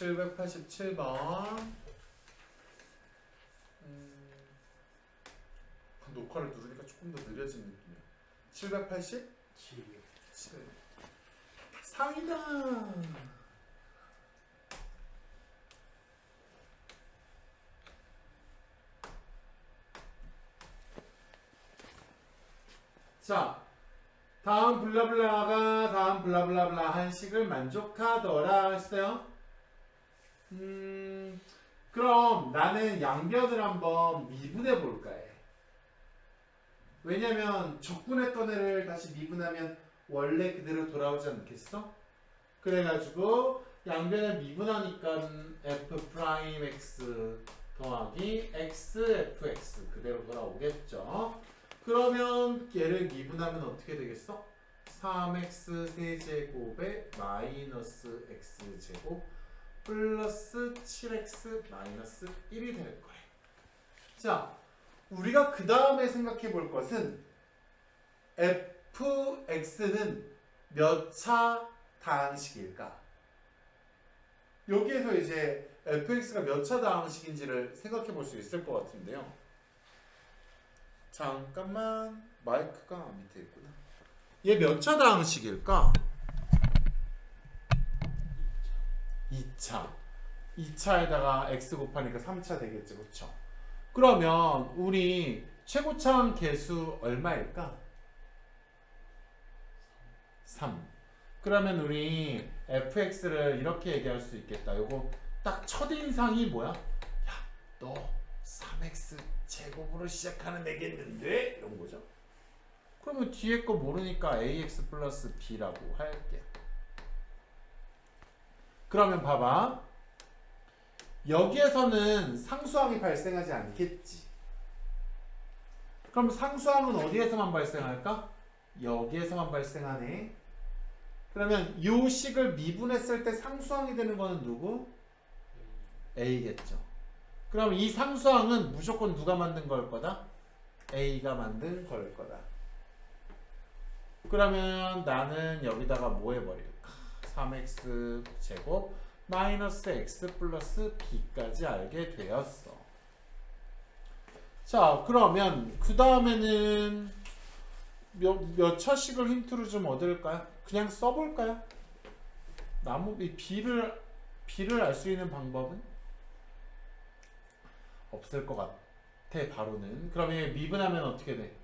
787번. 녹화를 누르니까 조금 더 느려진 느낌이야. 787? 7. 상이다. 자, 다음 블라블라가 다음 블라블라블라 한식을 만족하더라 했어요. 그럼 나는 양변을 한번 미분해 볼까 해. 왜냐면 적분했던 애를 다시 미분하면 원래 그대로 돌아오지 않겠어? 그래가지고 양변을 미분하니까 f'x 더하기 xfx 그대로 돌아오겠죠. 그러면 얘를 미분하면 어떻게 되겠어? 3x 세제곱에 마이너스 x제곱 플러스 7x 마이너스 1이 될 거예요. 자, 우리가 그 다음에 생각해 볼 것은 fx는 몇 차 다항식일까? 여기에서 이제 fx가 몇 차 다항식인지를 생각해 볼 수 있을 것 같은데요. 잠깐만, 마이크가 밑에 있구나. 얘 몇 차 다항식일까? 2차. 2차에다가 x 곱하니까 3차 되겠지, 그렇죠? 그러면 우리 최고차항 계수 얼마일까? 3. 그러면 우리 fx를 이렇게 얘기할 수 있겠다. 요거 딱 첫인상이 뭐야? 야, 너 3x 제곱으로 시작하는 애겠는데? 이런 거죠. 그러면 뒤에 거 모르니까 ax 플러스 b라고 할게. 그러면 봐봐. 여기에서는 상수항이 발생하지 않겠지. 그럼 상수항은 어디에서만 발생할까? 여기에서만 발생하네. 그러면 요 식을 미분했을 때 상수항이 되는 거는 누구? a겠죠. 그럼 이 상수항은 무조건 누가 만든 걸 거다? a가 만든 걸 거다. 그러면 나는 여기다가 뭐 해버릴까? 3x 제곱 마이너스 x 플러스 b까지 알게 되었어. 자, 그러면 그 다음에는 몇 차식을 힌트를 좀 얻을까요? 그냥 써볼까요? 이 b를 알 수 있는 방법은 없을 것 같아. 바로는. 그러면 미분하면 어떻게 돼?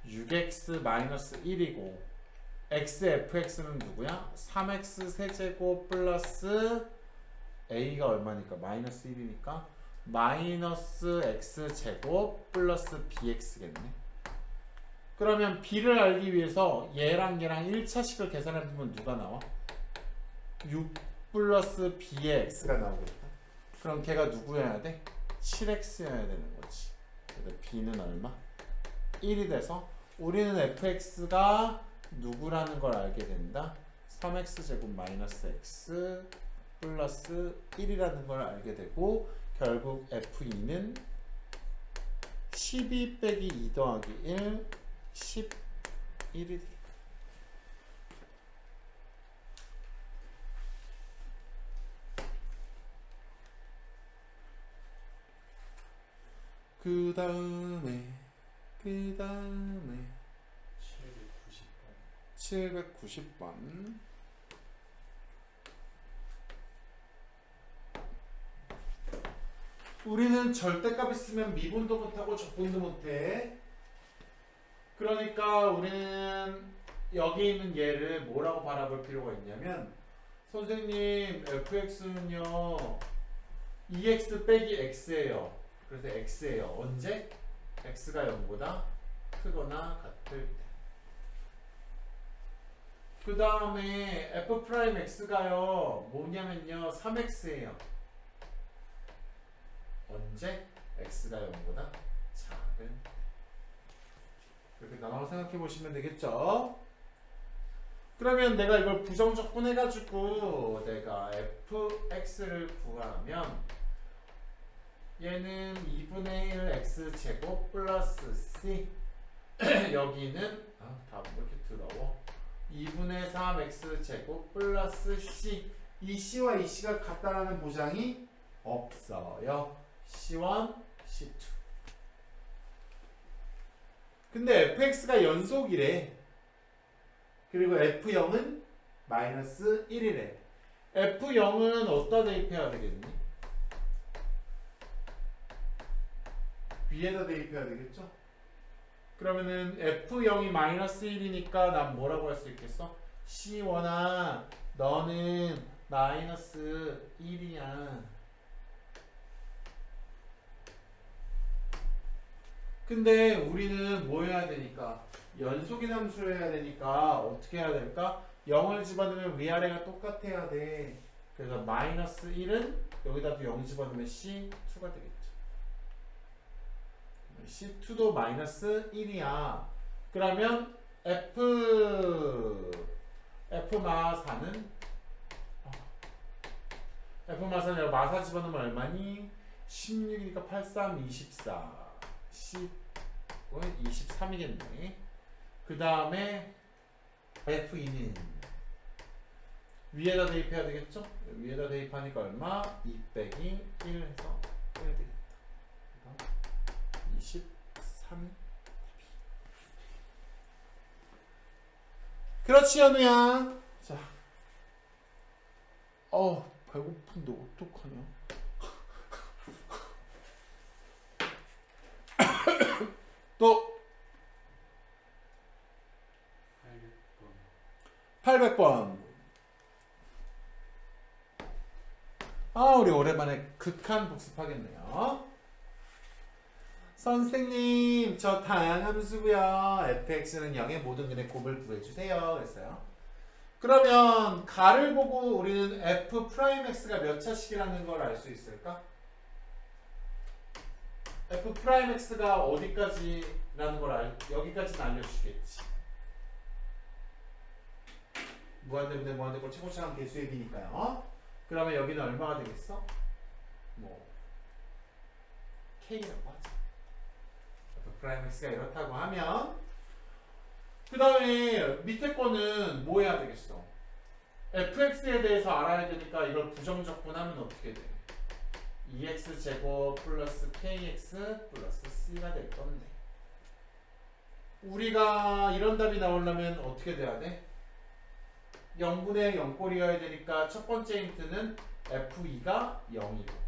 6x 마이너스 1이고 x fx는 누구야? 3x 세제곱 플러스 a가 얼마니까? 마이너스 1이니까 마이너스 x 제곱 플러스 bx겠네. 그러면 b를 알기 위해서 얘랑 1차식을 계산해보면 누가 나와? 6 플러스 b의 x가 나오겠다. 그럼 걔가 누구여야 돼? 7x여야 되는 거지. 그래서 b는 얼마? 1이 돼서 우리는 fx가 누구라는 걸 알게 된다. 3x 제곱 마이너스 x 플러스 1이라는 걸 알게 되고 결국 f2는 12 빼기 2 더하기 1 11이 되겠다. 그 다음에 790번 우리는 절대값 있으면 미분도 못하고 적분도 못해. 그러니까 우리는 여기 있는 얘를 뭐라고 바라볼 필요가 있냐면 선생님 fx는요 2x 빼기 x예요. 그래서 x예요. 언제? x가 0보다 크거나 같을 때. 그 다음에 f'x가요 뭐냐면요 3x예요. 언제? x가 0보다 작은 때. 이렇게 나눠서 생각해 보시면 되겠죠. 그러면 내가 이걸 부정적분 해가지고 내가 fx를 구하면 얘는 2분의 1 x제곱 플러스 c 여기는 다 이렇게 더러워 2분의 3 x제곱 플러스 c 이 C와 이 C가 같다라는 보장이 없어요. C1, C2. 근데 fx가 연속이래. 그리고 f0은 마이너스 1이래. f0은 어디다 대입해야 되겠니? 위에다 대입해야 되겠죠? 그러면은 f0이 마이너스 1이니까 난 뭐라고 할 수 있겠어? C1아 너는 마이너스 1이야. 근데 우리는 뭐 해야 되니까? 연속인 함수를 해야 되니까 어떻게 해야 될까? 0을 집어넣으면 위아래가 똑같아야 돼. 그래서 마이너스 1은 여기다도 0 집어넣으면 C2가 되겠죠. C2도 마이너스 1이야. 그러면 F마사는 F마사는 마사 집어넣으면 얼마니? 16이니까 83, 24 C 23이겠네. 그 다음에 F2는 위에다 대입해야 되겠죠? 위에다 대입하니까 얼마? 2 빼기 1 해서 1 되겠다. 23. 그렇지 현우야. 자, 배고픈데 어떡하냐. 또 800번. 우리 오랜만에 극한 복습하겠네요. 선생님, 저 다양함수고요. fx는 0의 모든 근의 곱을 구해주세요. 그랬어요. 그러면 가를 보고 우리는 f'x가 몇 차식이라는 걸 알 수 있을까? f'x가 어디까지라는 걸 여기까지는 알려주시겠지. 무한대분의 무한대꼴 최고차항 개수의 비니까요. 그러면 여기는 얼마가 되겠어? 뭐 k라고 하자. f'x가 이렇다고 하면 그 다음에 밑에 거는 뭐 해야 되겠어? fx에 대해서 알아야 되니까 이걸 부정적분하면 어떻게 돼? 2x제곱 플러스 kx 플러스 c가 될 건데 우리가 이런 답이 나오려면 어떻게 돼야 돼? 0분의 0꼴이어야 되니까 첫 번째 힌트는 f2가 0이고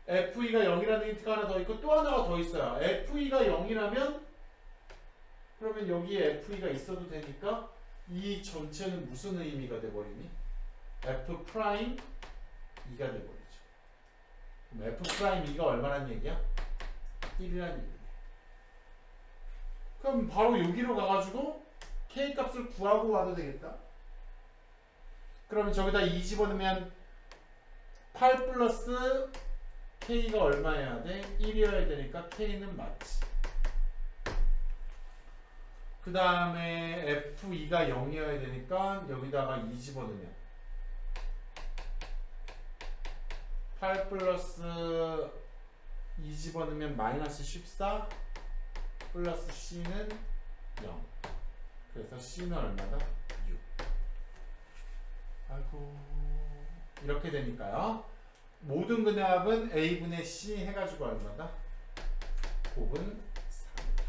f2가 0이라는 힌트가 하나 더 있고 또 하나가 더 있어요. f2가 0이라면 그러면 여기에 f2가 있어도 되니까 이 전체는 무슨 의미가 돼버리니? f 프라임 2가 돼버리죠. 그럼 f 프라임 2가 얼마란 얘기야? 1이란 얘기네. 그럼 바로 여기로 가가지고 k 값을 구하고 와도 되겠다. 그러면 저기다 2 집어넣으면 8 플러스 k가 얼마여야 돼? 1이어야 되니까 k는 맞지. 그 다음에 f2가 0이어야 되니까 여기다가 2 집어넣으면 8 플러스 2 집어넣으면 마이너스 14 플러스 c는 0. 그래서 c는 얼마다? 6. 아이고 이렇게 되니까요. 모든 근의 합은 a분의 c 해가지고 얼마다? 곱은 4입니다.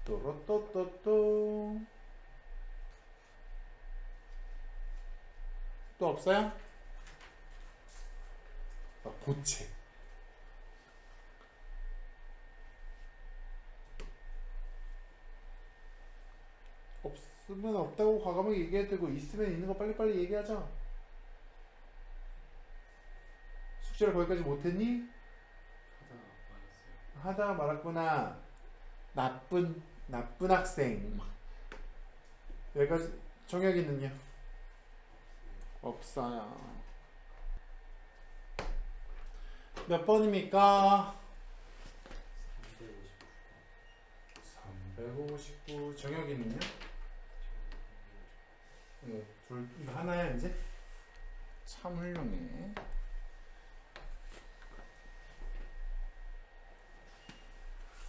또로또또또 또 없어요? 고체 없으면 없다고 과감하게 얘기해야 되고 있으면 있는 거 빨리빨리 얘기하자. 숙제를 거기까지 못했니? 하다가 말았구나. 나쁜 학생. 여기까지. 정혁이는요? 없어요. 몇 번입니까? 359. 정혁이는요? 네, 이거 하나야 이제? 참 훌륭해.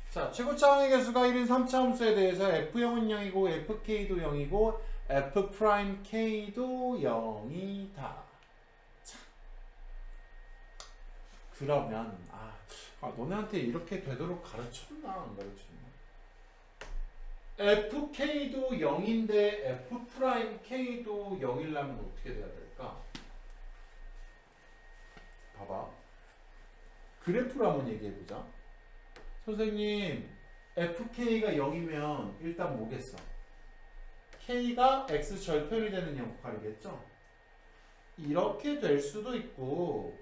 자, 최고차원의 개수가 1인 3차함수에 대해서 f형은 0이고 fk도 0이고 f'k도 0이다. 자, 그러면 너네한테 이렇게 되도록 가르쳤나 안 가르쳤나? fk도 0인데 f'k도 0이려면 어떻게 돼야 될까? 봐봐. 그래프로 한번 얘기해보자. 선생님, fk가 0이면 일단 뭐겠어? k가 x 절편이 되는 역할이겠죠? 이렇게 될 수도 있고,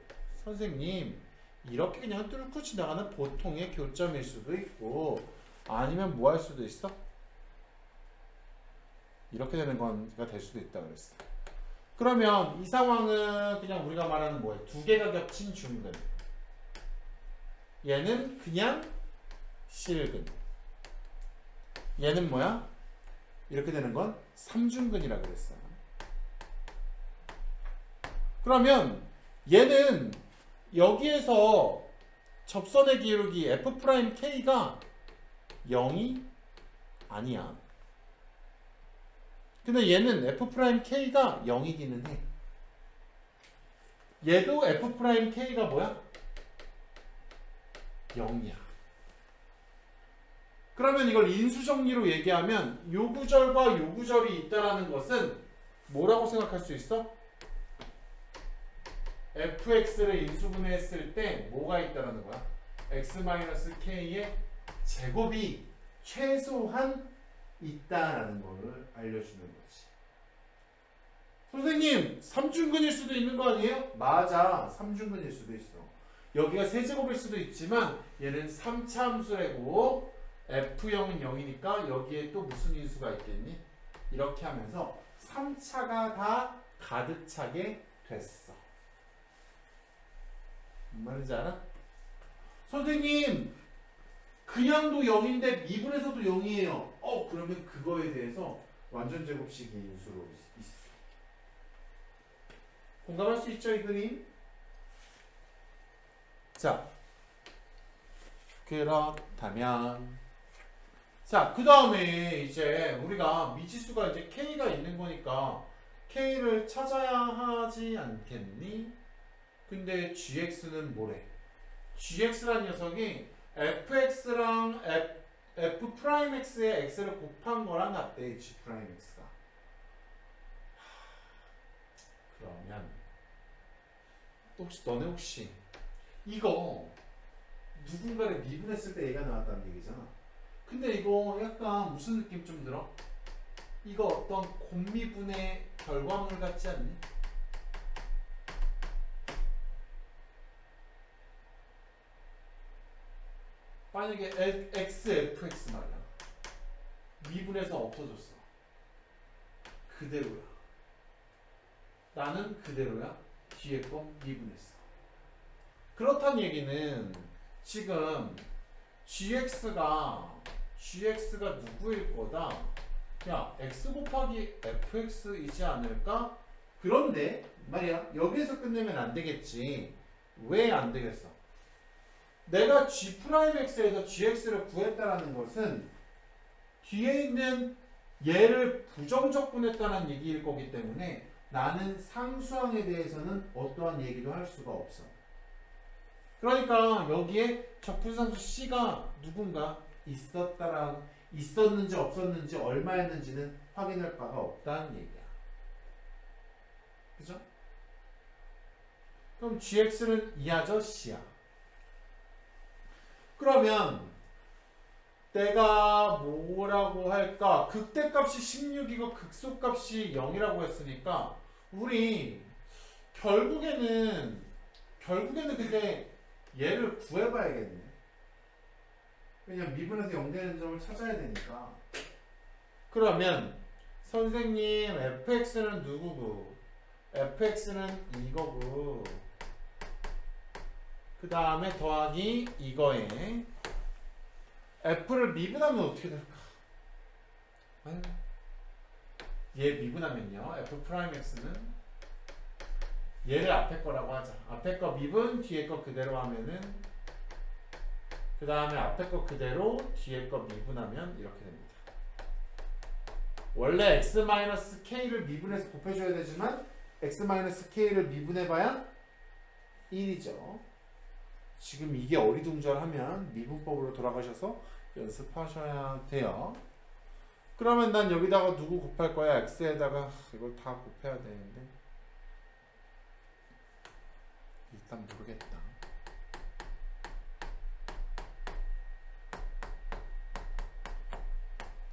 선생님, 이렇게 그냥 뚫고 지나가는 보통의 교점일 수도 있고, 아니면 뭐 할 수도 있어? 이렇게 되는 건가 될 수도 있다 그랬어. 그러면 이 상황은 그냥 우리가 말하는 뭐예요? 두 개가 겹친 중근. 얘는 그냥 실근. 얘는 뭐야? 이렇게 되는 건 삼중근이라고 그랬어. 그러면 얘는 여기에서 접선의 기울기 f'k가 0이 아니야. 근데 얘는 f'k가 0이기는 해. 얘도 f'k가 뭐야? 0이야. 그러면 이걸 인수정리로 얘기하면 요 구절과 요 구절이 있다라는 것은 뭐라고 생각할 수 있어? fx를 인수분해했을 때 뭐가 있다라는 거야? x-k의 제곱이 최소한 있다라는 거를 알려주는 거지. 선생님, 3중근일 수도 있는 거 아니에요? 맞아, 3중근일 수도 있어. 여기가 세제곱일 수도 있지만 얘는 3차 함수래고 f형은 0이니까 여기에 또 무슨 인수가 있겠니? 이렇게 하면서 3차가 다 가득 차게 됐어. 무슨 말인지 알아? 선생님, 그냥도 0인데 미분에서도 0이에요. 그러면 그거에 대해서 완전 제곱식이 인수로 있어. 공감할 수 있죠, 이 그림? 자, 그렇다면 자, 그 다음에 이제 우리가 미지수가 이제 k가 있는 거니까 k를 찾아야 하지 않겠니? 근데 gx는 뭐래? gx란 녀석이 fx랑 f'x의 x를 곱한 거랑 같대, g'x가. 그러면 너네 혹시 이거 누군가를 미분했을 때 얘가 나왔다는 얘기잖아. 근데 이거 약간 무슨 느낌 좀 들어? 이거 어떤 곱미분의 결과물 같지 않니? 만약에 x, fx 말이야. 미분해서 없어졌어. 그대로야. 나는 그대로야. 뒤에 거 미분했어. 그렇다는 얘기는 지금 gx가 누구일 거다? 야, x 곱하기 fx이지 않을까? 그런데 말이야, 여기에서 끝내면 안 되겠지. 왜 안 되겠어? 내가 g'x에서 gx를 구했다라는 것은 뒤에 있는 얘를 부정적분했다는 얘기일 거기 때문에 나는 상수항에 대해서는 어떠한 얘기도 할 수가 없어. 그러니까 여기에 적분상수 c가 누군가 있었는지 없었는지 얼마였는지는 확인할 바가 없다는 얘기야. 그죠? 그럼 gx는 이하죠, c야. 그러면 내가 뭐라고 할까? 극대값이 16이고 극소값이 0이라고 했으니까 우리 결국에는 근데 얘를 구해봐야겠네. 왜냐면 미분에서 0 되는 점을 찾아야 되니까. 그러면 선생님 fx는 누구고? fx는 이거고, 그 다음에 더하기 이거에 f를 미분하면 어떻게 될까? 얘 미분하면요, f'x는 얘를 앞에 거라고 하자. 앞에 거 미분, 뒤에 거 그대로 하면은 그 다음에 앞에 거 그대로 뒤에 거 미분하면 이렇게 됩니다. 원래 x-k를 미분해서 곱해줘야 되지만 x-k를 미분해봐야 1이죠. 지금 이게 어리둥절하면 미분법으로 돌아가셔서 연습하셔야 돼요. 그러면 난 여기다가 누구 곱할 거야? x에다가 이걸 다 곱해야 되는데 일단 모르겠다.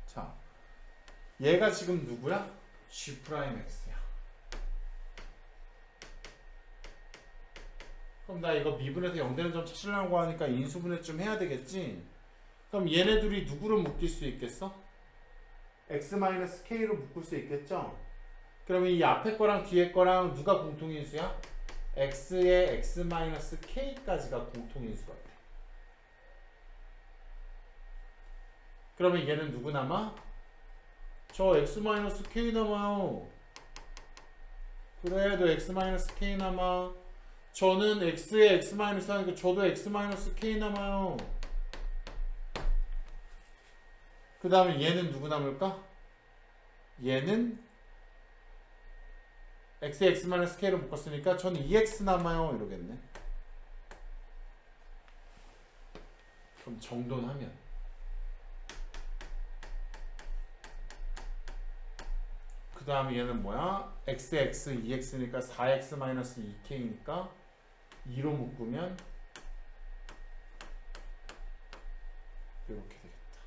자, 얘가 지금 누구야? G'X야. 그럼 나 이거 미분해서 0되는 점 찾으려고 하니까 인수분해 좀 해야 되겠지? 그럼 얘네 둘이 누구를 묶일 수 있겠어? x-k로 묶을 수 있겠죠? 그러면 이 앞에 거랑 뒤에 거랑 누가 공통인수야? x의 x-k까지가 공통인수가 돼. 그러면 얘는 누구 남아? 저 x-k 남아요. 그래, 도 x-k 남아. 저는 x에 x-하니까 저도 x-k 남아요. 그 다음에 얘는 누구 남을까? 얘는 x에 x-k로 묶었으니까 저는 2x 남아요. 이러겠네. 그럼 정돈하면 그 다음에 얘는 뭐야? xx 2x니까 4x-2k니까 2로 묶으면 이렇게 되겠다.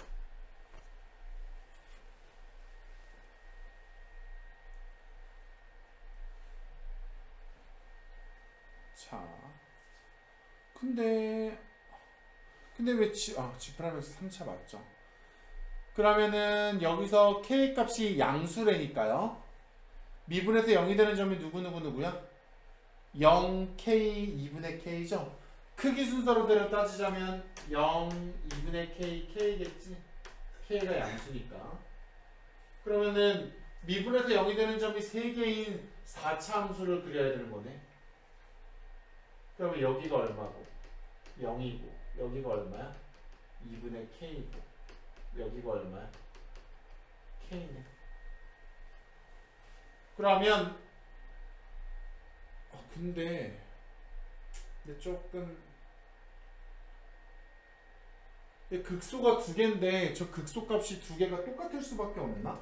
자, 근데 왜 G'X 3차 맞죠? 그러면은 여기서 K 값이 양수래니까요. 미분해서 0이 되는 점이 누구야? 0K 2분의 K죠? 크기 순서로 따지자면 0, 2분의 K, K겠지? K가 양수니까. 그러면은 미분해서 0이 되는 점이 3개인 4차 함수를 그려야 되는 거네. 그러면 여기가 얼마고? 0이고 여기가 얼마야? 2분의 K고 여기가 얼마야? K네. 그러면 근데 조금 극소가 2개인데 저 극소 값이 2개가 똑같을 수밖에 없나?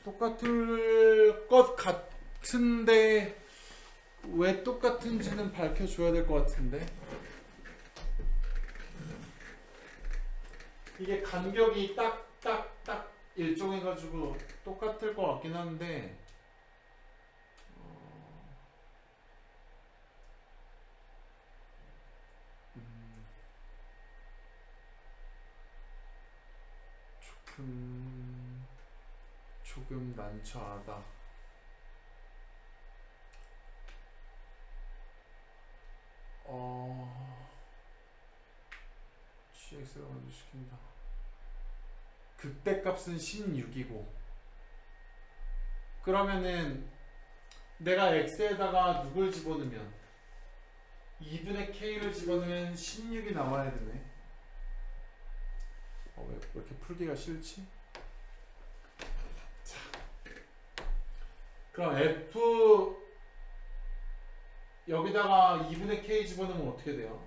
똑같을 것 같은데 왜 똑같은지는 밝혀줘야 될 것 같은데 이게 간격이 딱 일정해가지고 똑같을 것 같긴 한데 조금 난처하다. GX가 먼저 시킨다. 극대값은 16이고 그러면은 내가 X에다가 누굴 집어넣으면 2분의 K를 집어넣으면 16이 나와야 되네. 왜 이렇게 풀기가 싫지? 자, 그럼 F 여기다가 2분의 K 집어넣으면 어떻게 돼요?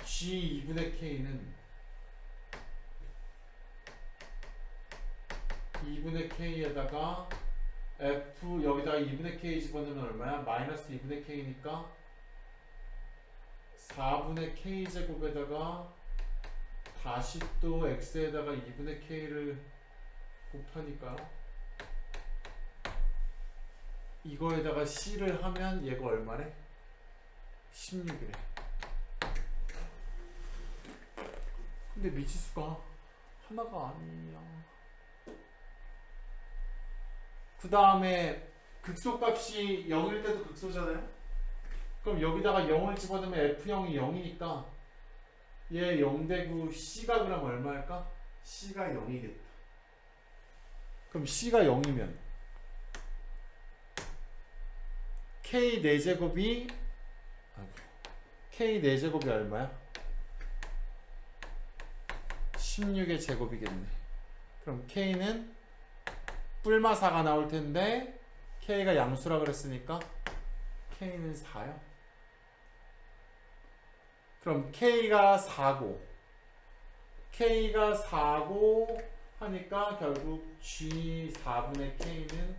G 2분의 K는 2분의 K에다가 F 여기다가 2분의 K 집어넣으면 얼마야? 마이너스 2분의 K니까 4분의 K 제곱에다가 다시 또 X에다가 2분의 K를 곱하니까 이거에다가 C를 하면 얘가 얼마래? 16이래. 근데 미지수가 하나가 아니야. 그 다음에 극소값이 0일 때도 극소잖아요? 그럼 여기다가 0을 집어넣으면 F0이 0이니까 얘 0되고 C가 그럼 얼마일까? C가 0이겠다. 그럼 C가 0이면 K 4제곱이 K 4제곱이 얼마야? 16의 제곱이겠네. 그럼 K는 뿔마사가 나올 텐데 K가 양수라 그랬으니까 K는 4요. 그럼 K가 4고 하니까 결국 G4분의 K는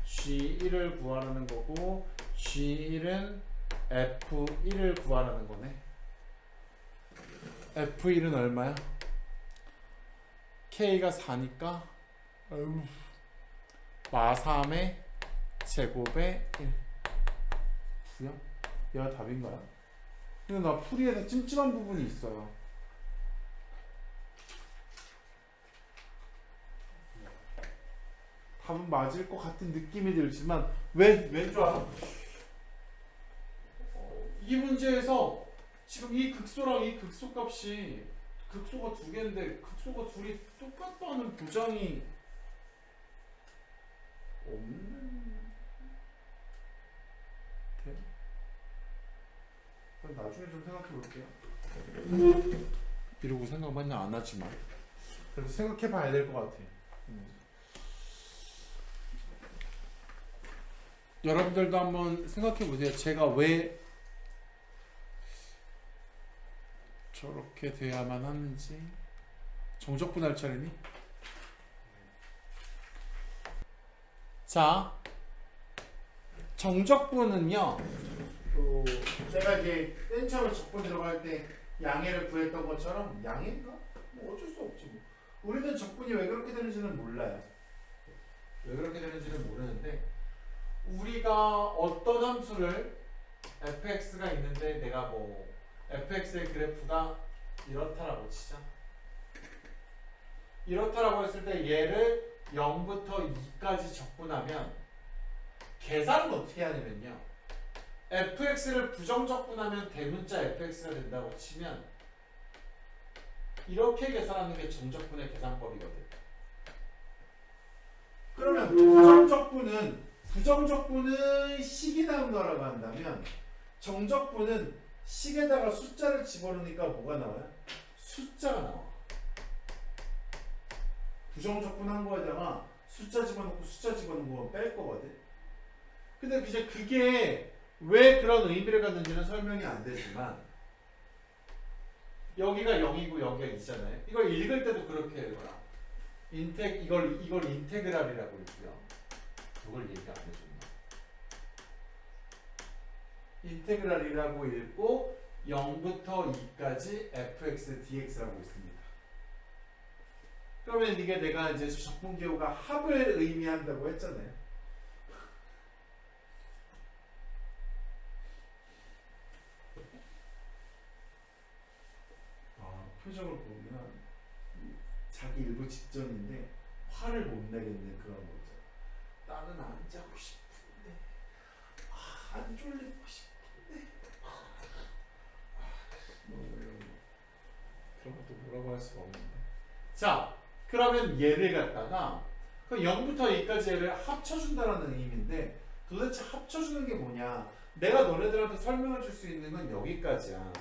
G1을 구하라는 거고 G1은 F1을 구하라는 거네. F1은 얼마야? K가 4니까 마3의 제곱에 1 구형? 얘가 답인가요? 근데 나 풀이에서 찜찜한 부분이 있어요. 답은 맞을 것 같은 느낌이 들지만 왠 줄 알아? 이 문제에서 지금 이 극소랑 이 극소 값이 극소가 두 개인데 극소가 둘이 똑같다는 보장이 없는 데? 나중에 좀 생각해 볼게요. 이러고 생각 맨날 안 하지만 그래도 생각해 봐야 될 것 같아. 여러분들도 한번 생각해 보세요. 제가 왜 저렇게 돼야만 하는지. 정적분 할 차례니? 자, 정적분은요. 제가 이제 맨 처음에 적분 들어갈 때 양해를 구했던 것처럼 양해인가? 뭐 어쩔 수 없지 뭐. 우리는 적분이 왜 그렇게 되는지는 몰라요. 왜 그렇게 되는지는 모르는데 우리가 어떤 함수를 fx가 있는데 내가 뭐 fx의 그래프가 이렇다라고 치자. 이렇다라고 했을 때 얘를 0부터 2까지 적분하면 계산은 어떻게 하냐면요. fx를 부정적분하면 대문자 fx가 된다고 치면 이렇게 계산하는 게 정적분의 계산법이거든. 그러면 부정적분은 식이 나온 거라고 한다면 정적분은 식에다가 숫자를 집어넣으니까 뭐가 나와요? 숫자가 나와. 부정적분한 거에다가 숫자 집어넣는 거 뺄 거거든. 근데 이제 그게 왜 그런 의미를 갖는지는 설명이 안 되지만 여기가 0이고 여기가 2잖아요. 이걸 읽을 때도 그렇게 읽어라. 이걸 인테그랄이라고 읽고요. 이걸 얘기 안 해줬나? 인테그랄이라고 읽고 0부터 2까지 fx dx라고 있습니다. 그러면 이게 내가 이제 적분기호가 합을 의미한다고 했잖아요. 표정을 보면 자기 일부 직전인데 화를 못 내겠는 그런 거죠. 나는 안 자고 싶은데 안 졸리고 싶은데 그런 것도 뭐라고 할 수가 없는데. 자, 그러면 얘를 갖다가 그 0부터 2까지 얘를 합쳐준다라는 의미인데 도대체 합쳐주는 게 뭐냐. 내가 너네들한테 설명해 줄 수 있는 건 여기까지야.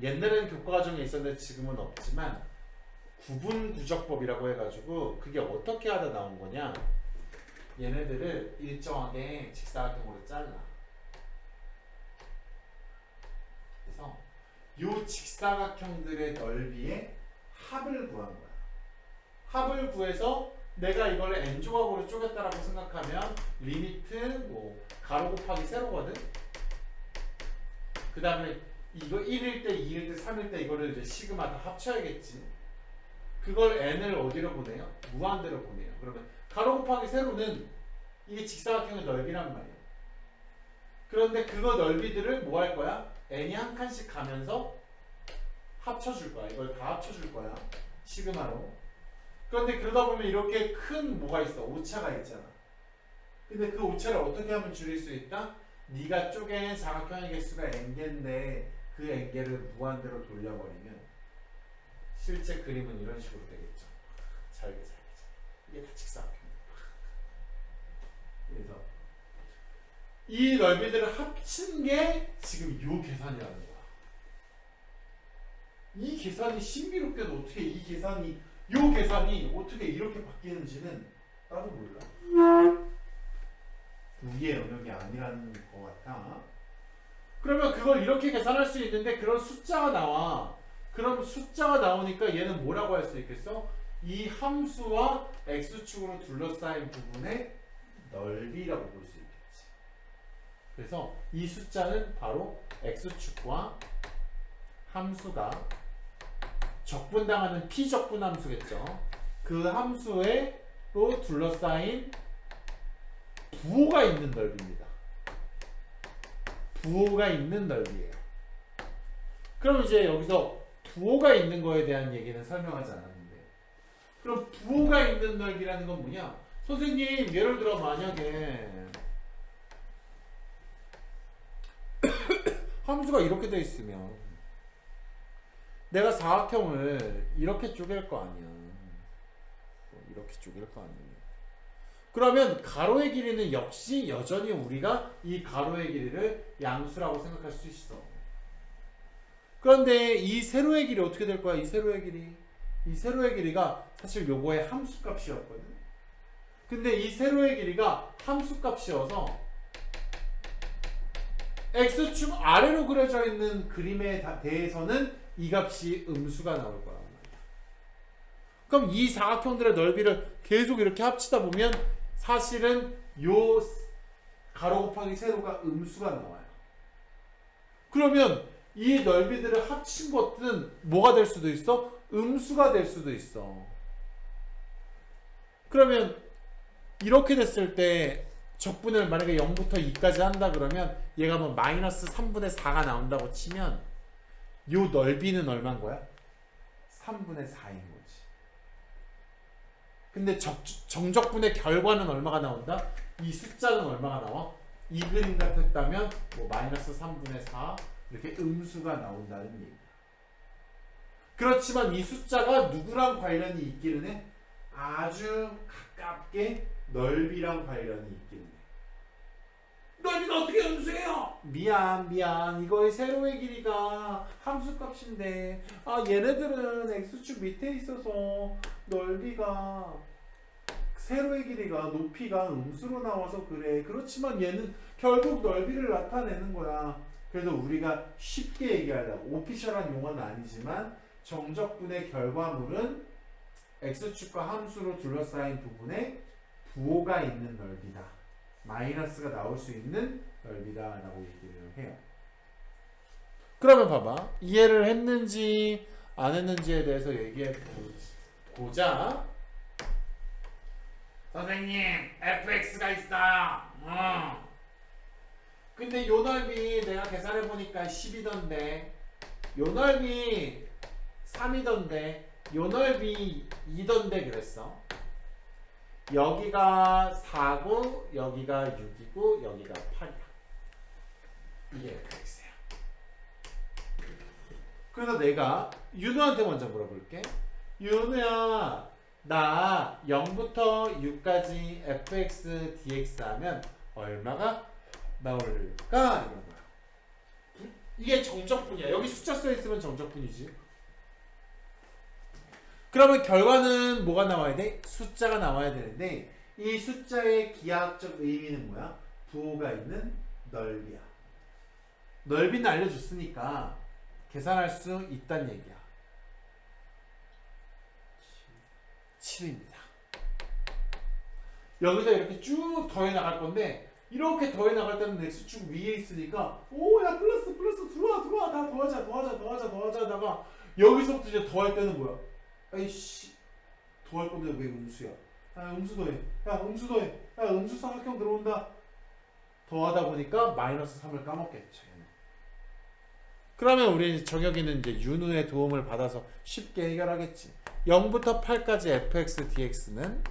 옛날에는 교과과정에 있었는데 지금은 없지만 구분구적법이라고 해가지고 그게 어떻게 하다 나온 거냐. 얘네들을 일정하게 직사각형으로 잘라. 그래서 이 직사각형들의 넓이의 합을 구한 거야. 합을 구해서 내가 이걸 n조각으로 쪼갰다라고 생각하면 리미트 뭐 가로 곱하기 세로거든. 그 다음에 이거 1일 때, 2일 때, 3일 때 이거를 이제 시그마 다 합쳐야겠지. 그걸 n을 어디로 보내요? 무한대로 보내요. 그러면 가로 곱하기 세로는 이게 직사각형의 넓이란 말이에요. 그런데 그거 넓이들을 뭐 할 거야? n이 한 칸씩 가면서 합쳐줄 거야. 이걸 다 합쳐줄 거야. 시그마로. 그런데 그러다 보면 이렇게 큰 뭐가 있어? 오차가 있잖아. 근데 그 오차를 어떻게 하면 줄일 수 있다? 네가 쪼갠 사각형의 개수가 n개인데 그 n개를 무한대로 돌려버리면 실제 그림은 이런 식으로 되겠죠. 잘게. 이게 다 직사각형. 그래서 이 넓이들을 합친 게 지금 요 계산이라는 거야. 이 계산이 신비롭게도 어떻게 이 계산이 요 계산이 어떻게 이렇게 바뀌는지는 나도 몰라. 우리의 영역이 아니라는 것 같아. 그러면 그걸 이렇게 계산할 수 있는데 그런 숫자가 나와. 그럼 숫자가 나오니까 얘는 뭐라고 할 수 있겠어? 이 함수와 x축으로 둘러싸인 부분의 넓이라고 볼 수 있겠지. 그래서 이 숫자는 바로 x축과 함수가 적분당하는 피적분 함수겠죠. 그 함수로 둘러싸인 부호가 있는 넓이입니다. 부호가 있는 넓이에요. 그럼 이제 여기서 부호가 있는 거에 대한 얘기는 설명하지 않았는데, 그럼 부호가 있는 넓이라는 건 뭐냐? 선생님, 예를 들어 만약에 함수가 이렇게 돼 있으면 내가 사각형을 이렇게 쪼갤 거 아니야. 이렇게 쪼갤 거 아니에요. 그러면 가로의 길이는 역시 여전히 우리가 이 가로의 길이를 양수라고 생각할 수 있어. 그런데 이 세로의 길이 어떻게 될 거야? 이 세로의 길이. 이 세로의 길이가 사실 요거의 함수값이었거든. 근데 이 세로의 길이가 함수값이어서 x축 아래로 그려져 있는 그림에 대해서는 이 값이 음수가 나올 거란 말이야. 그럼 이 사각형들의 넓이를 계속 이렇게 합치다 보면 사실은 요 가로 곱하기 세로가 음수가 나와요. 그러면 이 넓이들을 합친 것들은 뭐가 될 수도 있어? 음수가 될 수도 있어. 그러면 이렇게 됐을 때 적분을 만약에 0부터 2까지 한다 그러면 얘가 뭐 마이너스 3분의 4가 나온다고 치면 요 넓이는 얼마인 거야? 3분의 4인 거지. 근데 정적분의 결과는 얼마가 나온다? 이 숫자는 얼마가 나와? 이 그림 같았다면 뭐 마이너스 3분의 4 이렇게 음수가 나온다는 얘기야. 그렇지만 이 숫자가 누구랑 관련이 있기는 해? 아주 가깝게 넓이랑 관련이 있기는 해. 넓이가 어떻게 음수예요? 미안 이거의 세로의 길이가 함수값인데 얘네들은 x축 밑에 있어서 넓이가 세로의 길이가 높이가 음수로 나와서 그래. 그렇지만 얘는 결국 넓이를 나타내는 거야. 그래서 우리가 쉽게 얘기하려고 오피셜한 용어는 아니지만 정적분의 결과물은 x축과 함수로 둘러싸인 부분에 부호가 있는 넓이다. 마이너스가 나올 수 있는 넓이다 라고 얘기를 해요. 그러면 봐봐. 이해를 했는지 안 했는지에 대해서 얘기해 보자. 선생님, fx가 있어요. 근데 요 넓이 내가 계산해 보니까 10이던데, 요 넓이 3이던데, 요 넓이 2던데 그랬어. 여기가 4고, 여기가 6이고, 여기가 8이야. 이게 fx야. 그래서 내가 윤우한테 먼저 물어볼게. 윤우야, 나 0부터 6까지 fx dx 하면 얼마가 나올까? 이런 거야. 이게 정적분이야. 여기 숫자 써 있으면 정적분이지. 그러면 결과는 뭐가 나와야 돼? 숫자가 나와야 되는데 이 숫자의 기하학적 의미는 뭐야? 부호가 있는 넓이야. 넓이는 알려줬으니까 계산할 수 있다는 얘기야. 7입니다. 여기서 이렇게 쭉 더해 나갈 건데 이렇게 더해 나갈 때는 x축 위에 있으니까 오야 플러스 들어와 다 더하자 하다가 여기서부터 이제 더할 때는 뭐야? 아이씨 더할 건데 왜 음수야? 야 음수 더해. 야 음수 삼각형 들어온다. 더하다 보니까 마이너스 3을 까먹겠죠. 그러면 우리 정혁이는 이제 윤우의 도움을 받아서 쉽게 해결하겠지. 0부터 8까지 fx dx는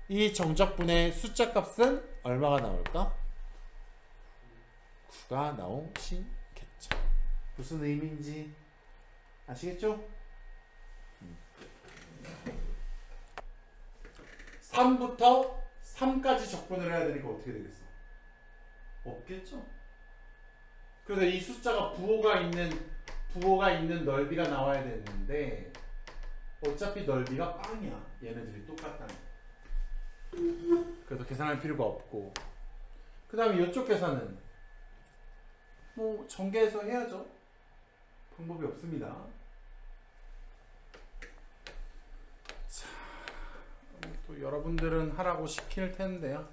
이 정적분의 숫자 값은 얼마가 나올까? 9가 나오시겠죠. 무슨 의미인지 아시겠죠? 3부터 3까지 적분을 해야 되니까 어떻게 되겠어? 없겠죠. 그래서 이 숫자가 부호가 있는 넓이가 나와야 되는데 어차피 넓이가 빵이야. 얘네들이 똑같다는. 그래서 계산할 필요가 없고, 그 다음에 이쪽 계산은 뭐 전개해서 해야죠. 방법이 없습니다. 자, 또 여러분들은 하라고 시킬 텐데요.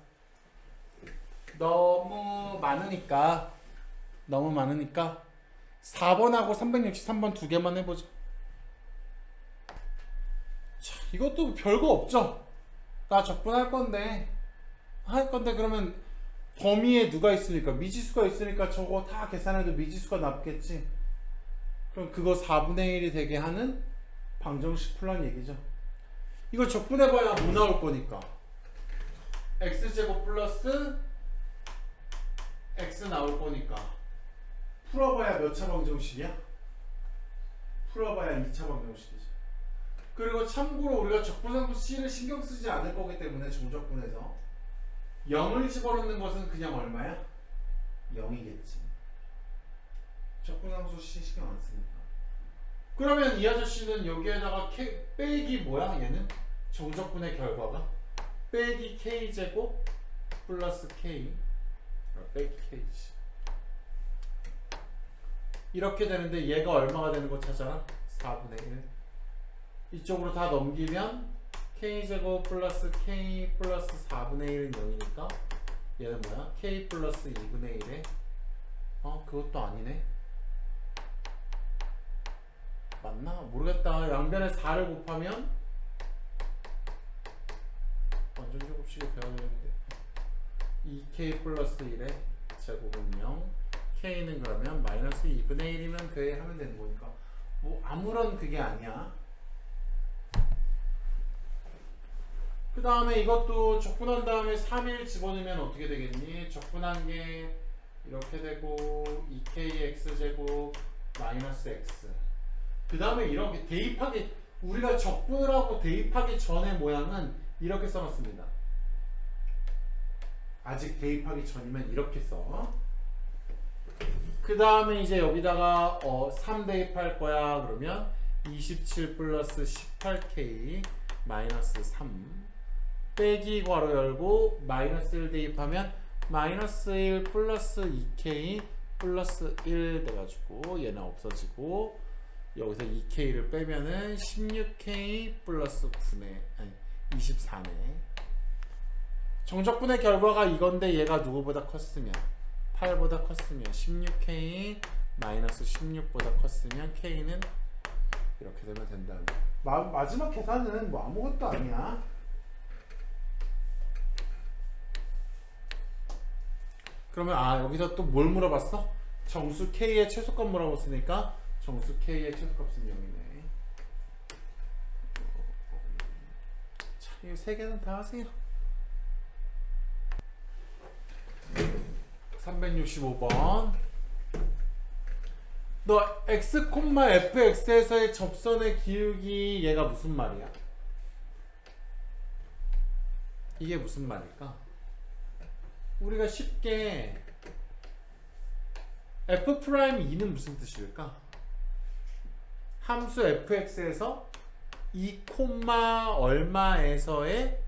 너무 많으니까 4번하고 363번 두 개만 해보죠. 자, 이것도 별거 없죠. 나 적분할 건데 그러면 범위에 누가 있으니까 미지수가 있으니까 저거 다 계산해도 미지수가 남겠지. 그럼 그거 4분의 1이 되게 하는 방정식 풀란 얘기죠. 이거 적분해봐야 뭐 나올 거니까 x제곱 플러스 x 나올 거니까 풀어봐야 몇 차 방정식이야? 풀어봐야 2차 방정식이지. 그리고 참고로 우리가 적분상수 C를 신경 쓰지 않을 거기 때문에 정적분에서 0을 집어넣는 것은 그냥 얼마야? 0이겠지. 적분상수 C 신경 안 쓰니까. 그러면 이 아저씨는 여기에다가 빼기 뭐야? 얘는 정적분의 결과가 빼기 K제곱 플러스 K 빼기 K지. 이렇게 되는데 얘가 얼마가 되는 거 찾아라? 4분의 1. 이쪽으로 다 넘기면 K제곱 플러스 K 플러스 4분의 1은 0이니까 얘는 뭐야? K 플러스 2분의 1에 그것도 아니네. 맞나? 모르겠다. 양변에 4를 곱하면 완전 제곱식이 돼야 되는데 2K 플러스 1에 제곱은 0, K는 그러면 마이너스 2분의 1이면 그에 하면 되는 거니까 뭐 아무런 그게 아니야. 그 다음에 이것도 적분한 다음에 3일 집어넣으면 어떻게 되겠니? 적분한 게 이렇게 되고 2kx제곱 마이너스 x. 그 다음에 이렇게 대입하기, 우리가 적분을 하고 대입하기 전의 모양은 이렇게 써놨습니다. 아직 대입하기 전이면 이렇게 써. 그 다음에 이제 여기다가 3 대입할 거야. 그러면 27 플러스 18k 마이너스 3 빼기 괄호 열고 마이너스 1 대입하면 마이너스 1 플러스 2k 플러스 1 돼가지고 얘는 없어지고 여기서 2k를 빼면은 16k 플러스 9네. 아니 24네. 정적분의 결과가 이건데 얘가 누구보다 컸으면 8보다 컸으면 16k 마이너스 16보다 컸으면 k는 이렇게 되면 된다는. 마지막 계산은 뭐 아무것도 아니야. 그러면 여기서 또 뭘 물어봤어? 정수 k의 최소값 물어봤으니까 정수 k의 최소값은 0이네. 자, 이 세 개는 다 하세요. 365번. 너 x, fx에서의 접선의 기울기 얘가 무슨 말이야? 이게 무슨 말일까? 우리가 쉽게 f'2는 무슨 뜻일까? 함수 fx에서 2, 얼마에서의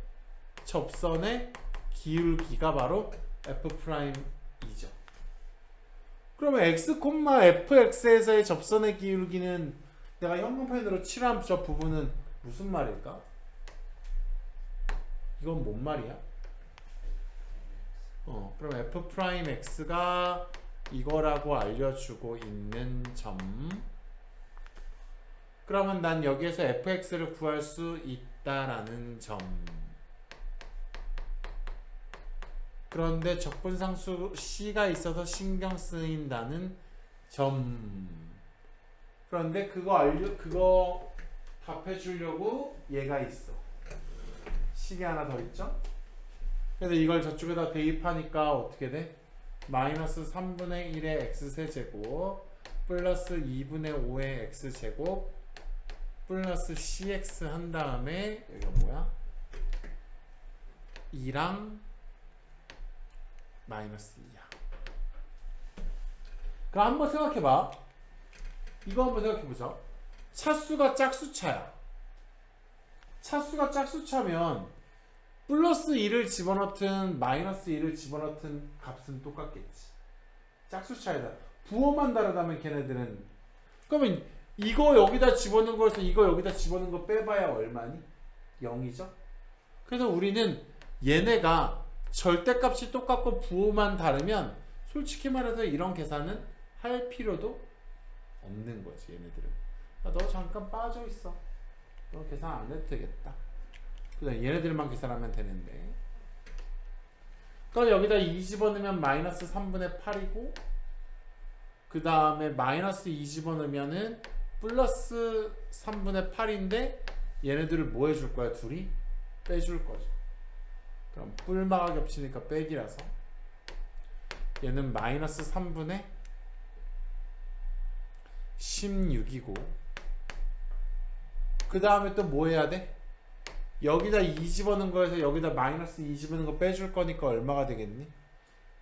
접선의 기울기가 바로 f'이죠. 그러면 x, fx에서의 접선의 기울기는 내가 형광펜으로 칠한 저 부분은 무슨 말일까? 이건 뭔 말이야? 그럼 f'x가 이거라고 알려주고 있는 점. 그러면 난 여기에서 fx를 구할 수 있다라는 점. 그런데 적분상수 c가 있어서 신경 쓰인다는 점. 그런데 그거 답해 주려고 얘가 있어. 식이 하나 더 있죠? 그래서 이걸 저쪽에다 대입하니까 어떻게 돼? 마이너스 3분의 1의 x세제곱 플러스 2분의 5의 x제곱 플러스 cx 한 다음에 여기가 뭐야? 2랑 마이너스 2야. 그럼 한번 생각해봐. 이거 한번 생각해보자. 차수가 짝수차야. 차수가 짝수차면 플러스 2를 집어넣든 마이너스 2를 집어넣든 값은 똑같겠지. 짝수차이다. 부호만 다르다면 걔네들은 그러면 이거 여기다 집어넣은 거에서 이거 여기다 집어넣은 거 빼봐야 얼마니? 0이죠? 그래서 우리는 얘네가 절대값이 똑같고 부호만 다르면 솔직히 말해서 이런 계산은 할 필요도 없는 거지. 얘네들은 야, 너 잠깐 빠져있어. 너 계산 안 해도 되겠다. 그다음 얘네들만 계산하면 되는데 그럼 여기다 2 집어넣으면 마이너스 3분의 8이고 그 다음에 마이너스 2 집어넣으면은 플러스 3분의 8인데 얘네들을 뭐 해줄 거야? 둘이 빼줄 거죠. 그럼 뿔마가 겹치니까 빼기라서 얘는 마이너스 3분의 16이고 그 다음에 또 뭐 해야 돼? 여기다 2 집어넣은 거에서 여기다 마이너스 2 집어넣은 거 빼줄 거니까 얼마가 되겠니?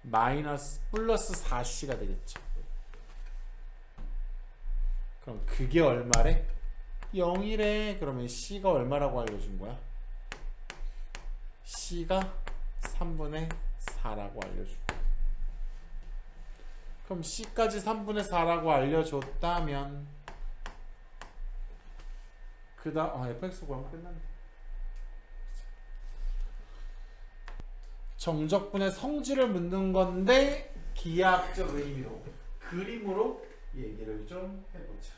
마이너스 플러스 4c가 되겠죠. 그럼 그게 얼마래? 0이래. 그러면 c가 얼마라고 알려준 거야? c가 3분의 4라고 알려준 거야. 그럼 c까지 3분의 4라고 알려줬다면 그 다음 fx 구하면 끝났네. 정적분의 성질을 묻는 건데 기하학적 의미로 그림으로 얘기를 좀 해보자.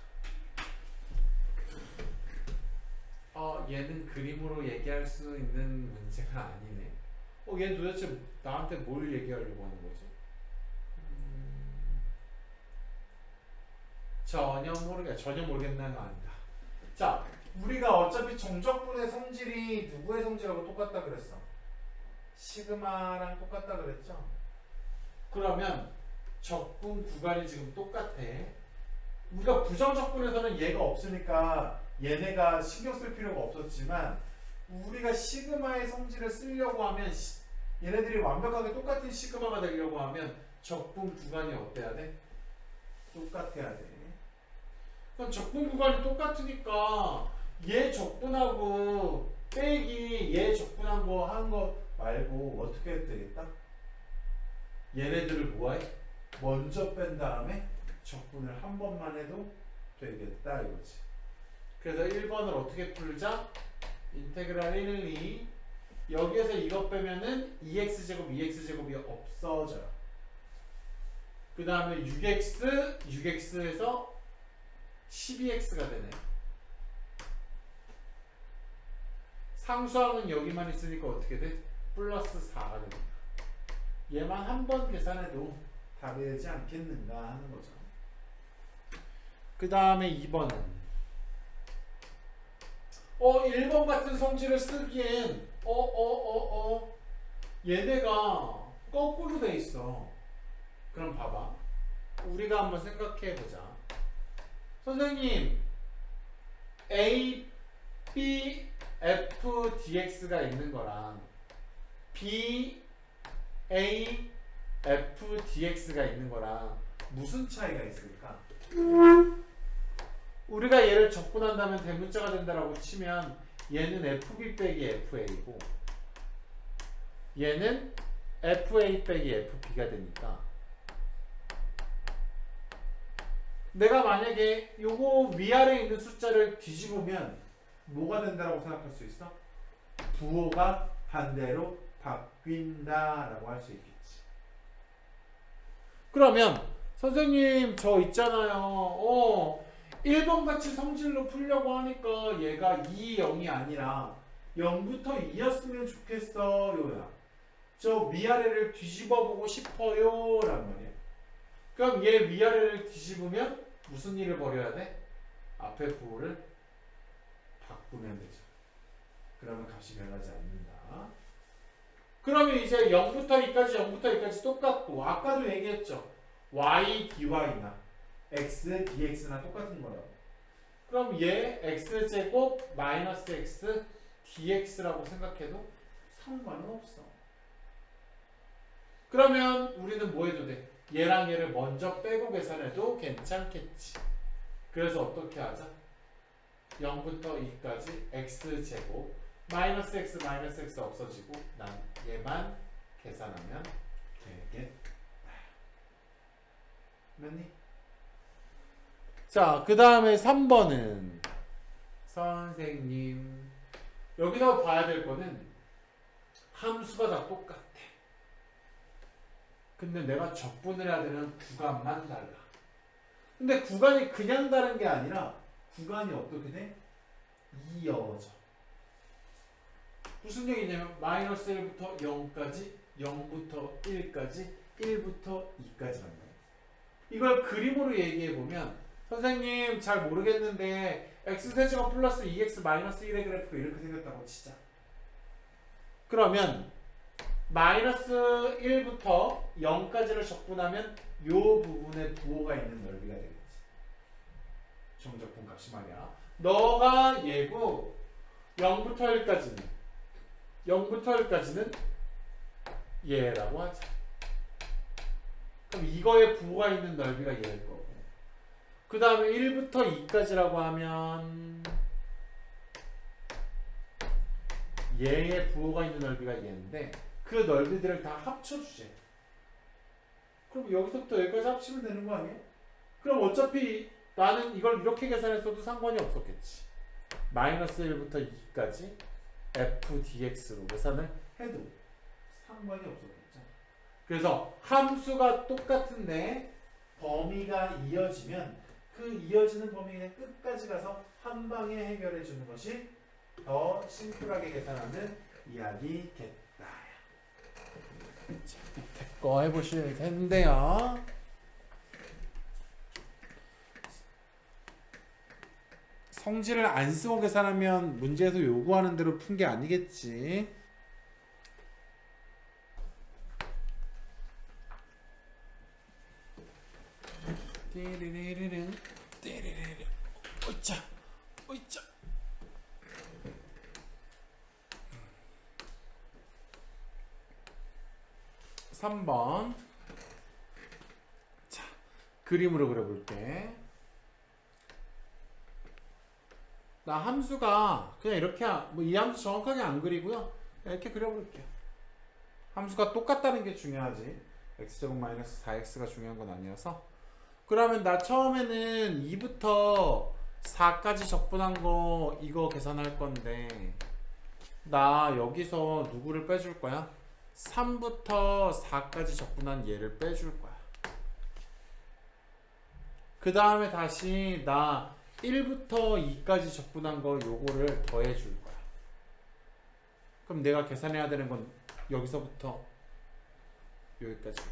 얘는 그림으로 얘기할 수 있는 문제가 아니네. 얘 도대체 나한테 뭘 얘기하려고 하는 거지? 전혀 모르겠나요? 아니다. 자, 우리가 어차피 정적분의 성질이 누구의 성질하고 똑같다 그랬어? 시그마랑 똑같다 그랬죠? 그러면 적분 구간이 지금 똑같아. 우리가 부정적분에서는 얘가 없으니까 얘네가 신경 쓸 필요가 없었지만 우리가 시그마의 성질을 쓰려고 하면 얘네들이 완벽하게 똑같은 시그마가 되려고 하면 적분 구간이 어때야 돼? 똑같아야 돼. 그럼 적분 구간이 똑같으니까 얘 적분하고 빼기 얘 적분한 거 한 거 말고 어떻게 해도 되겠다? 얘네들을 뭐해? 먼저 뺀 다음에 적분을 한 번만 해도 되겠다 이거지. 그래서 1번을 어떻게 풀자? 인테그랄 1, 2 여기에서 이거 빼면은 2x제곱 2x제곱이 없어져요. 그 다음에 6x에서 12x가 되네. 상수항은 여기만 있으니까 어떻게 돼? 플러스 4가 됩니다. 얘만 한 번 계산해도 답이 되지 않겠는가 하는 거죠. 그 다음에 2번은 1번 같은 성질을 쓰기엔 얘네가 거꾸로 돼 있어. 그럼 봐봐. 우리가 한번 생각해 보자. 선생님 A, B, F, dx가 있는 거랑 B, A, F, dx가 있는 거랑 무슨 차이가 있을까? 우리가 얘를 적분한다면 대문자가 된다라고 치면 얘는 FB 빼기 FA고 얘는 FA 빼기 FB가 되니까 내가 만약에 요거 위아래에 있는 숫자를 뒤집으면 뭐가 된다라고 생각할 수 있어? 부호가 반대로 바뀐다라고 할 수 있겠지. 그러면 선생님 저 있잖아요. 1번 같이 성질로 풀려고 하니까 얘가 2, 0이 아니라 0부터 2였으면 좋겠어 요야. 저 위아래를 뒤집어 보고 싶어요 란 말이야. 그럼 얘 위아래를 뒤집으면 무슨 일을 벌여야 돼? 앞에 부호를 바꾸면 되죠. 그러면 값이 변하지 않는다. 그러면 이제 0부터 2까지 0부터 2까지 똑같고 아까도 얘기했죠. y, dy나 x, dx나 똑같은 거라고. 그럼 얘 x제곱 마이너스 x dx라고 생각해도 상관은 없어. 그러면 우리는 뭐 해도 돼? 얘랑 얘를 먼저 빼고 계산해도 괜찮겠지. 그래서 어떻게 하자? 0부터 2까지 x제곱 마이너스 x 없어지고 난 얘만 계산하면 되겠다. 맞니? 자, 그 다음에 3번은 선생님 여기서 봐야 될 거는 함수가 다 똑같아. 근데 내가 적분을 해야 되는 구간만 달라. 근데 구간이 그냥 다른 게 아니라 구간이 어떻게 돼? 이어져. 무슨 얘기냐면 마이너스 1부터 0까지 0부터 1까지 1부터 2까지란 말이야. 이걸 그림으로 얘기해 보면 선생님 잘 모르겠는데 x세제곱 플러스 2x 마이너스 1의 그래프가 이렇게 생겼다고 치자. 그러면 마이너스 1부터 0까지를 적분하면 이 부분에 부호가 있는 넓이가 되겠지. 정적분 값이 말이야. 너가 얘고 0부터 1까지는 얘라고 하자. 그럼 이거에 부호가 있는 넓이가 얘일 거고 그 다음에 1부터 2까지라고 하면 얘의 부호가 있는 넓이가 얘인데 그 넓이들을 다 합쳐주지. 그럼 여기서부터 여기까지 합치면 되는 거 아니야? 그럼 어차피 나는 이걸 이렇게 계산했어도 상관이 없었겠지. 마이너스 1부터 2까지 f dx로 계산을 해도 상관이 없었겠죠. 그래서 함수가 똑같은데 범위가 이어지면 그 이어지는 범위 그냥 끝까지 가서 한 방에 해결해 주는 것이 더 심플하게 계산하는 이야기겠다. 자, 밑에 거 해보실 텐데요. 성질을 안 쓰고 계산하면 문제에서 요구하는 대로 푼 게 아니겠지. 띠리리리링 띠리리리 오이짜 오이짜 3번. 자, 그림으로 그려볼게. 나 함수가 그냥 이렇게 뭐 이 함수 정확하게 안 그리고요. 이렇게 그려볼게요. 함수가 똑같다는 게 중요하지. x제곱 마이너스 4x가 중요한 건 아니어서. 그러면 나 처음에는 2부터 4까지 적분한 거 이거 계산할 건데 나 여기서 누구를 빼줄 거야? 3부터 4까지 적분한 얘를 빼줄 거야. 그 다음에 다시 나 1부터 2까지 적분한 거 요거를 더해 줄 거야. 그럼 내가 계산해야 되는 건 여기서부터 여기까지.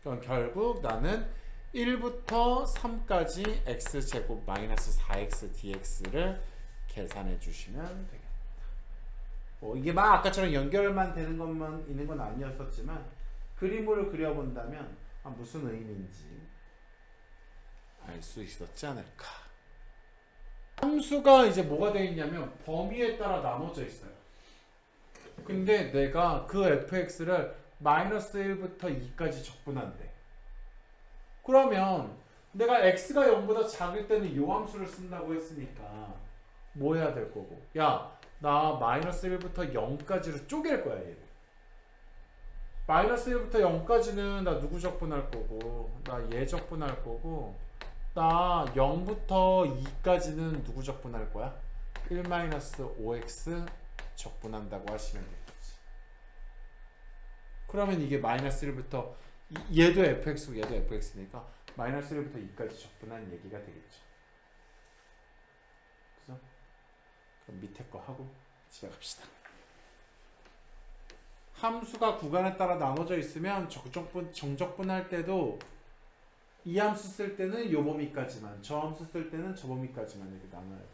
그럼 결국 나는 1부터 3까지 x제곱 마이너스 4x dx를 계산해 주시면 되겠다. 이게 막 아까처럼 연결만 되는 것만 있는 건 아니었었지만 그림으로 그려본다면 무슨 의미인지 알 수 있었지 않을까. 함수가 이제 뭐가 되어 있냐면 범위에 따라 나눠져 있어요. 근데 내가 그 fx를 마이너스 1부터 2까지 적분한대. 그러면 내가 x가 0보다 작을 때는 요 함수를 쓴다고 했으니까 뭐 해야 될 거고, 야 나 마이너스 1부터 0까지로 쪼갤 거야 얘를. 마이너스 1부터 0까지는 나 누구 적분할 거고, 나 얘 적분할 거고, 나 0부터 2까지는 누구 적분할 거야? 1-5x 적분한다고 하시면 되겠지. 그러면 이게 마이너스 1부터 얘도 fx고 얘도 fx니까 마이너스 1부터 2까지 적분한 얘기가 되겠죠. 그래서 그럼 밑에 거 하고 집에 갑시다. 함수가 구간에 따라 나눠져 있으면 정적분 할 때도 이 함수 쓸 때는 요 범위까지만, 저 함수 쓸 때는 저 범위까지만 이렇게 나눠야 돼.